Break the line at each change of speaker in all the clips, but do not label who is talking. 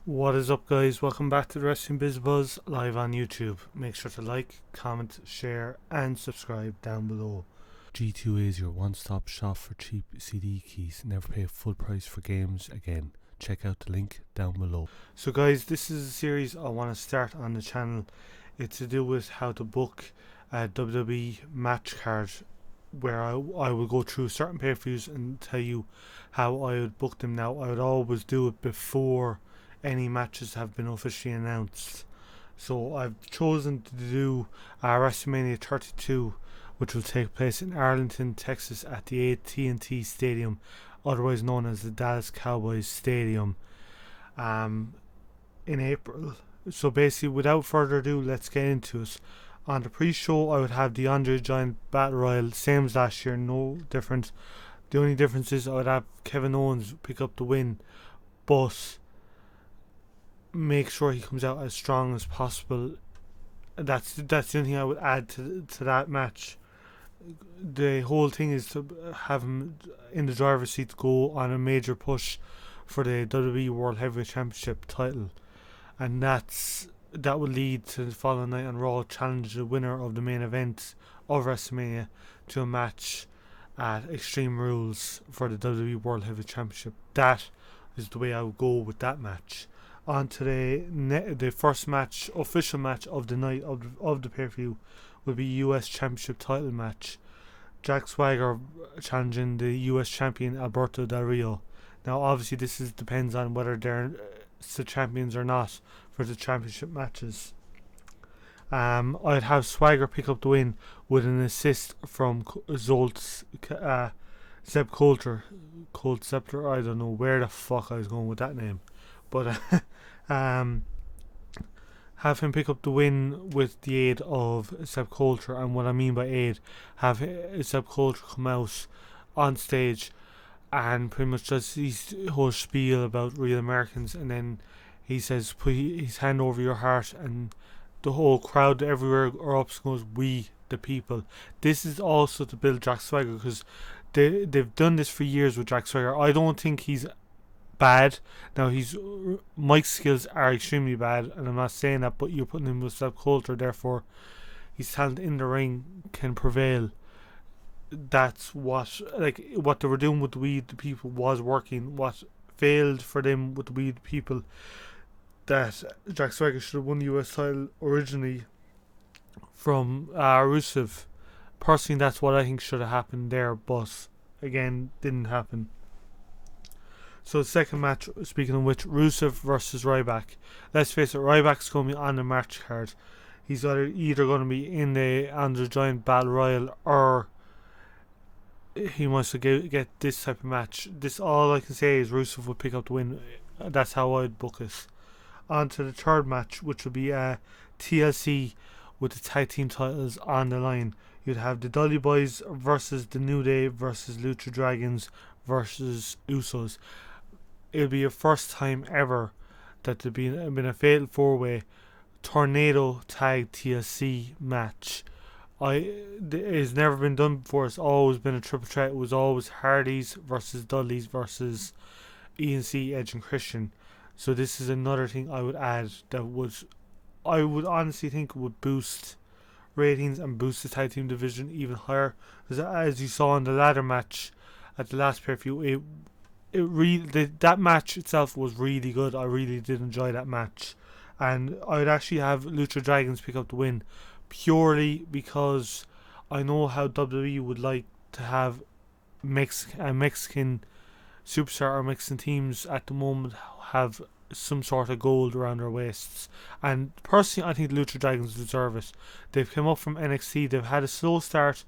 What is up, guys? Welcome back to the Wrestling Biz Buzz live on YouTube. Make sure to like, comment, share, and subscribe down below. G2A is your one-stop shop for cheap CD keys. Never pay full price for games again. Check out the link down below. So, guys, this is a series I want to start on the channel. It's to do with how to book a WWE match card, where I will go through certain pay-per-views and tell you how I would book them. Now, I would always do it before any matches have been officially announced. So I've chosen to do WrestleMania 32, which will take place in Arlington, Texas at the AT&T Stadium, otherwise known as the Dallas Cowboys Stadium, in April. So basically, without further ado, let's get into it. On the pre-show, I would have the Andre the Giant Battle Royal, same as last year, no different. The only difference is I would have Kevin Owens pick up the win, but make sure he comes out as strong as possible. That's the only thing I would add to that match. The whole thing is to have him in the driver's seat to go on a major push for the WWE World Heavyweight Championship title, and that will lead to the following night on Raw challenge the winner of the main event of WrestleMania to a match at Extreme Rules for the WWE World Heavyweight Championship. That is the way I would go with that match. On to the first match, official match of the night of the pay-per-view, will be US Championship title match. Jack Swagger challenging the US champion Alberto Del Rio. Now, obviously, this depends on whether they're the champions or not for the championship matches. I'd have Swagger pick up the win with an assist from Zeb Coulter. Colt Scepter, I don't know where the fuck I was going with that name. But have him pick up the win with the aid of Zeb Coulter. And what I mean by aid, have Zeb Coulter come out on stage and pretty much does his whole spiel about real Americans, and then he says, put his hand over your heart, and the whole crowd everywhere erupts and goes, we the people. This is also to build Jack Swagger, because they've done this for years with Jack Swagger. I don't think he's bad. Now, Mike's skills are extremely bad, and I'm not saying that, but you're putting him with Zeb Coulter, therefore his talent in the ring can prevail. That's what they were doing with the We the People was working. What failed for them with the We the People, that Jack Swagger should have won the US title originally from Rusev. Personally, that's what I think should have happened there, but again, didn't happen. So the second match, speaking of which, Rusev versus Ryback. Let's face it, Ryback's going to be on the match card. He's either going to be in the Andre the Giant Battle Royal, or he wants to get this type of match. This, all I can say is Rusev will pick up the win. That's how I'd book it. On to the third match, which will be TLC with the tag team titles on the line. You'd have the Dudley Boys versus the New Day versus Lucha Dragons versus Usos. It'll be a first time ever that there's been a fatal four-way tornado tag TLC match. It's never been done before. It's always been a triple threat. It was always Hardys versus Dudleys versus ENC, Edge and Christian. So this is another thing I would add that I would honestly think would boost ratings and boost the tag team division even higher. Because as you saw in the ladder match at the last pay-per-view, that match itself was really good. I really did enjoy that match, and I would actually have Lucha Dragons pick up the win, purely because I know how WWE would like to have a Mexican superstar or Mexican teams at the moment have some sort of gold around their waists, and personally I think the Lucha Dragons deserve it. They've come up from NXT, they've had a slow start,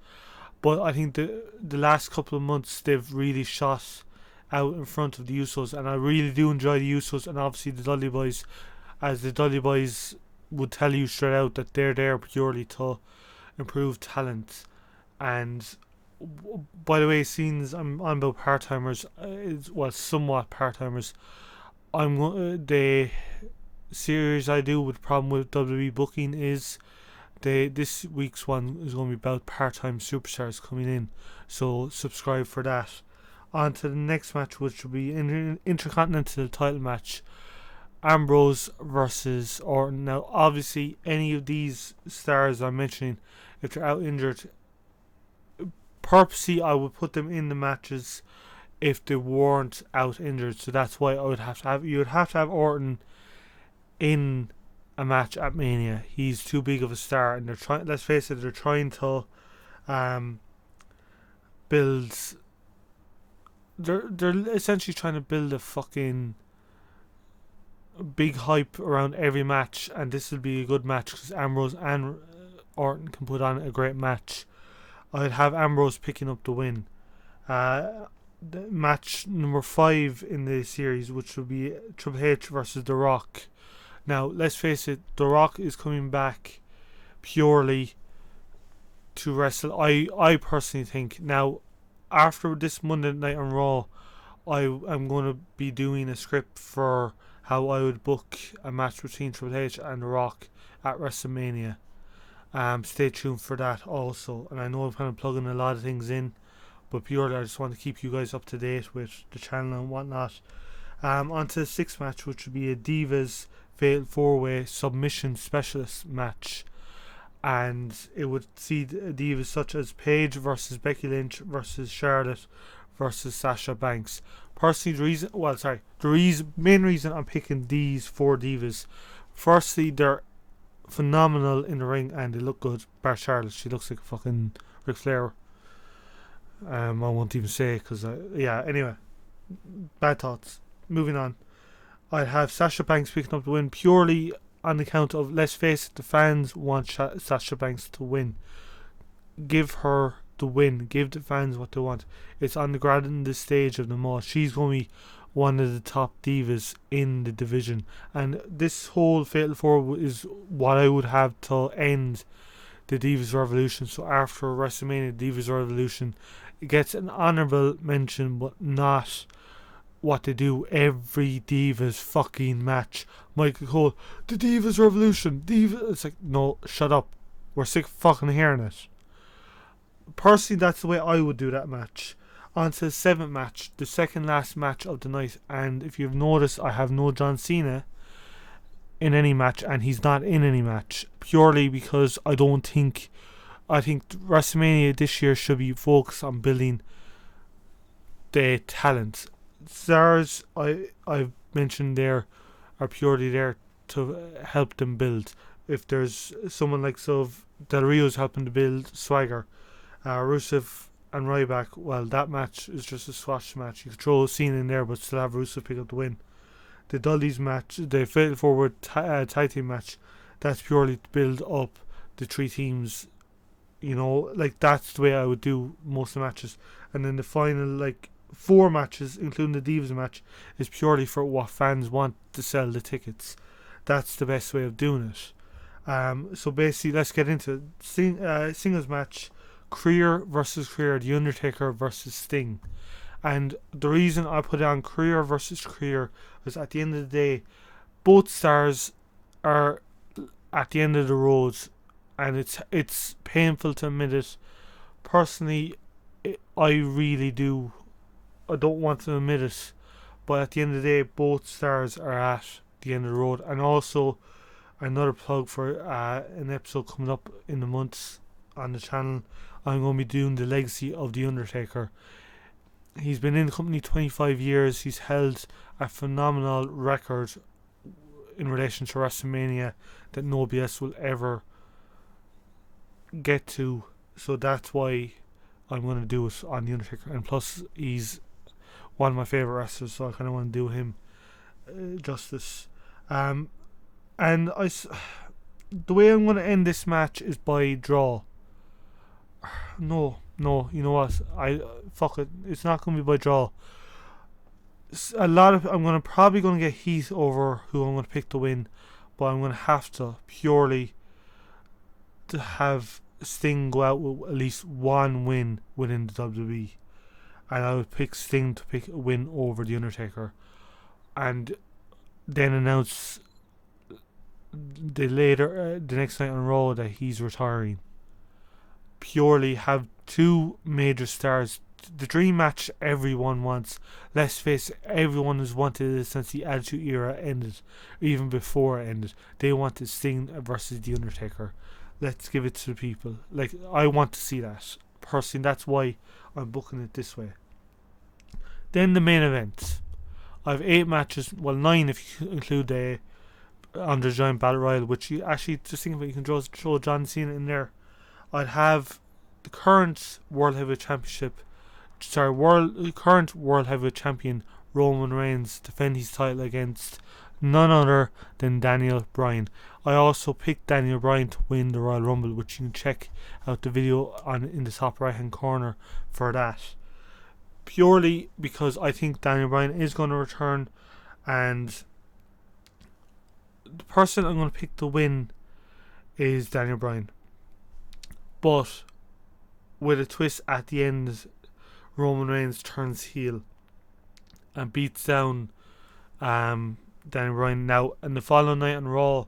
but I think the last couple of months they've really shot out in front of the Usos, and I really do enjoy the Usos, and obviously the Dudley Boys, as the Dudley Boys would tell you straight out that they're there purely to improve talent. And by the way, since I'm on about part-timers, somewhat part-timers, the series I do with the problem with WWE booking is this week's one is going to be about part-time superstars coming in, so subscribe for that. On to the next match, which will be an Intercontinental title match. Ambrose versus Orton. Now, obviously, any of these stars I'm mentioning, if they're out injured, purposely I would put them in the matches if they weren't out injured. So that's why you would have to have Orton in a match at Mania. He's too big of a star, and they're trying. Let's face it, they're trying to build. They're essentially trying to build a fucking big hype around every match, and this will be a good match because Ambrose and Orton can put on a great match. I'd have Ambrose picking up the win. The match number 5 in the series, which will be Triple H versus The Rock. Now, let's face it, The Rock is coming back purely to wrestle. I personally think. Now, after this Monday Night on Raw, I'm going to be doing a script for how I would book a match between Triple H and The Rock at WrestleMania. Stay tuned for that also. And I know I'm kind of plugging a lot of things in, but purely I just want to keep you guys up to date with the channel and whatnot. On to the 6th match, which would be a Divas Fatal 4-Way Submission Specialist match. And it would see divas such as Paige versus Becky Lynch versus Charlotte versus Sasha Banks. Personally, the main reason I'm picking these 4 divas, firstly, they're phenomenal in the ring and they look good. Bar Charlotte, she looks like a fucking Ric Flair. I won't even say it because anyway, bad thoughts. Moving on, I'd have Sasha Banks picking up the win purely on account of, let's face it, the fans want Sasha Banks to win. Give her the win. Give the fans what they want. It's on the grandest stage of them all. She's going to be one of the top divas in the division. And this whole Fatal 4 is what I would have to end the Divas Revolution. So after WrestleMania, Divas Revolution, it gets an honourable mention, but not what they do every Divas fucking match. Michael Cole, the Divas Revolution, it's like, no, shut up. We're sick of fucking hearing it. Personally, that's the way I would do that match. On to the 7th match, the second last match of the night. And if you've noticed, I have no John Cena in any match, and he's not in any match, purely because I think WrestleMania this year should be focused on building the talent. Stars I've mentioned there are purely there to help them build. If there's someone like Del Rio's helping to build swagger, Rusev and Ryback, well, that match is just a squash match. You could throw a scene in there but still have Rusev pick up the win. The Dudley's match, the Fatal Forward tag team match, that's purely to build up the 3 teams. You know, like, that's the way I would do most of the matches. And then the final 4 matches, including the Divas match, is purely for what fans want to sell the tickets. That's the best way of doing it. So basically, let's get into it. Singles match, Career versus Career, The Undertaker versus Sting. And the reason I put it on Career versus Career is, at the end of the day, both stars are at the end of the road, and it's painful to admit it. Personally, I really do. I don't want to admit it, but at the end of the day, both stars are at the end of the road. And also, another plug for an episode coming up in the months on the channel. I'm going to be doing the legacy of The Undertaker. He's been in the company 25 years. He's held a phenomenal record in relation to WrestleMania that nobody else will ever get to. So that's why I'm going to do it on The Undertaker. And plus, he's one of my favourite wrestlers, so I kind of want to do him justice. And the way I'm going to end this match is by draw. No, you know what? Fuck it. It's not going to be by draw. I'm probably going to get Heath over who I'm going to pick to win, but I'm going to have to purely to have Sting go out with at least one win within the WWE, and I would pick Sting to pick a win over The Undertaker, and then announce the next night on Raw that he's retiring. Purely have 2 major stars the dream match everyone wants. Let's face it, everyone has wanted it since the Attitude Era ended, even before it ended. They wanted Sting versus The Undertaker. Let's give it to the people. Like, I want to see that. Personally, that's why I'm booking it this way. Then the main event. I have 8 matches, well 9 if you include the Andre the Giant Battle Royal, which you actually, just think about it, you can throw John Cena in there. I'd have the current World Heavyweight Championship, current World Heavyweight Champion Roman Reigns defend his title against none other than Daniel Bryan. I also picked Daniel Bryan to win the Royal Rumble, which you can check out the video on in the top right hand corner for that. Purely because I think Daniel Bryan is going to return, and the person I'm going to pick to win is Daniel Bryan. But with a twist at the end, Roman Reigns turns heel and beats down Daniel Bryan. Now, in the following night on Raw,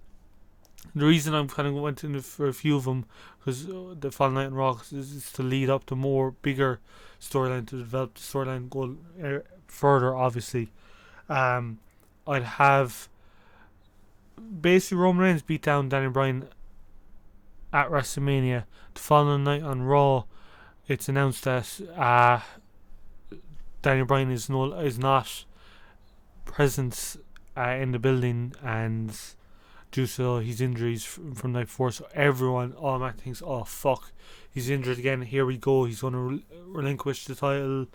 the reason I'm kind of went into for a few of them, because the following night on Raw is to lead up to more bigger storyline, to develop the storyline, go further, obviously. I'd have basically Roman Reigns beat down Daniel Bryan at WrestleMania. The following night on Raw, it's announced that Daniel Bryan is not present in the building, and due to his injuries from night 4, so everyone automatically thinks, oh fuck, he's injured again, here we go, he's going to relinquish the title,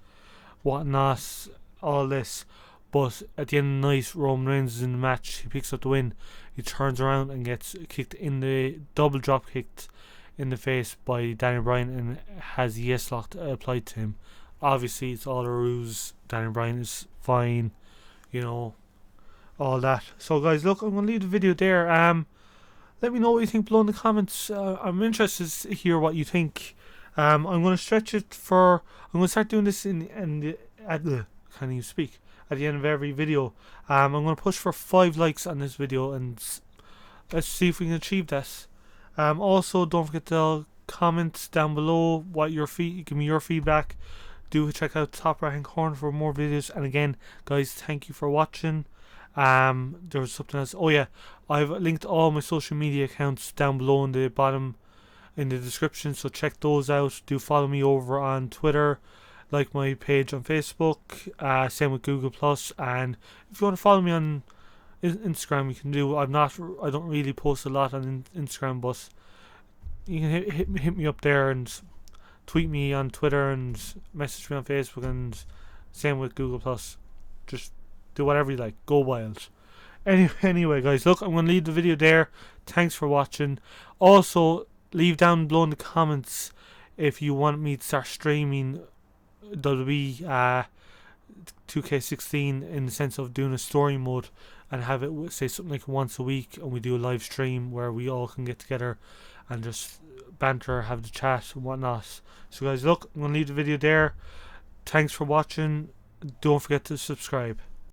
whatnot, all this. But at the end of the night, Roman Reigns is in the match, he picks up the win, he turns around and gets kicked in the double drop kicked in the face by Daniel Bryan, and has the yes lock applied to him. Obviously it's all a ruse, Daniel Bryan is fine, you know, all that. So guys, look, I'm going to leave the video there. Let me know what you think below in the comments. I'm interested to hear what you think. I'm going to stretch it for, I'm going to start doing this can't even speak, at the end of every video. I'm going to push for 5 likes on this video, and let's see if we can achieve this. Also, don't forget to comment down below what your give me your feedback. Do check out the top right hand corner for more videos. And again, guys, thank you for watching. There was something else. Oh yeah, I've linked all my social media accounts down below in the bottom in the description, so check those out. Do follow me over on Twitter, like my page on Facebook, same with Google Plus, and if you want to follow me on Instagram, you can do. I don't really post a lot on Instagram, but you can hit me up there, and tweet me on Twitter and message me on Facebook, and same with Google Plus. Just do whatever you like. Go wild. Anyway, guys, look, I'm going to leave the video there. Thanks for watching. Also, leave down below in the comments if you want me to start streaming WWE 2K16 in the sense of doing a story mode, and have it say something like once a week, and we do a live stream where we all can get together and just banter, have the chat and whatnot. So guys, look, I'm going to leave the video there. Thanks for watching. Don't forget to subscribe.